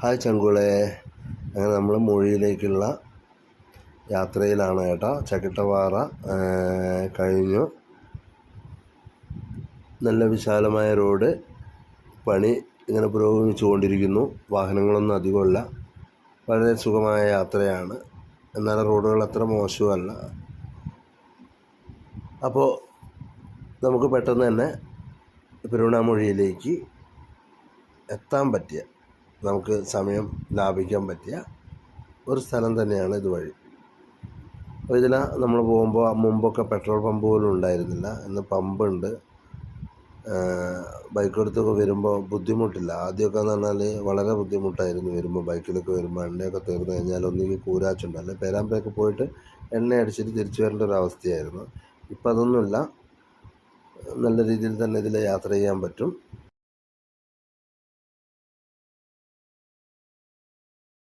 Hi ചങ്കുളെ. അങ്ങനെ നമ്മൾ മൊഴിയിലേക്കുള്ള യാത്രയിലാണ് കേട്ടോ. ചക്കിട്ടപ്പാറ കഴിഞ്ഞു. നല്ല വിശാലമായ റോഡ് പണി ഇങ്ങനെ പുരോഗമിച്ചു കൊണ്ടിരിക്കുന്നു. വാഹനങ്ങളൊന്നും അധികമല്ല. വളരെ സുഖമായ യാത്രയാണ്. എന്നാൽ റോഡുകൾ അത്ര മോശമല്ല. അപ്പോൾ നമുക്ക് പെട്ടെന്ന് തന്നെ പെരുവണ്ണാമൊഴിയിലേക്ക് എത്താൻ പറ്റിയ, നമുക്ക് സമയം ലാഭിക്കാൻ പറ്റിയ ഒരു സ്ഥലം തന്നെയാണ് ഇതുവഴി. അപ്പോൾ ഇതിൽ നമ്മൾ പോകുമ്പോൾ മുമ്പൊക്കെ പെട്രോൾ പമ്പ് പോലും ഉണ്ടായിരുന്നില്ല. ഇന്ന് പമ്പുണ്ട്. ബൈക്കെടുത്തൊക്കെ വരുമ്പോൾ ബുദ്ധിമുട്ടില്ല. ആദ്യമൊക്കെ എന്ന് പറഞ്ഞാൽ വളരെ ബുദ്ധിമുട്ടായിരുന്നു വരുമ്പോൾ. ബൈക്കിലൊക്കെ വരുമ്പോൾ എണ്ണയൊക്കെ തീർന്നു കഴിഞ്ഞാൽ ഒന്നുകിൽ കൂരാച്ചുണ്ട്, അല്ലെങ്കിൽ പേരാമ്പ്രയൊക്കെ പോയിട്ട് എണ്ണ അടിച്ചിട്ട് തിരിച്ചു വരേണ്ട ഒരു അവസ്ഥയായിരുന്നു. ഇപ്പം അതൊന്നുമില്ല. നല്ല രീതിയിൽ തന്നെ ഇതിൽ യാത്ര ചെയ്യാൻ പറ്റും.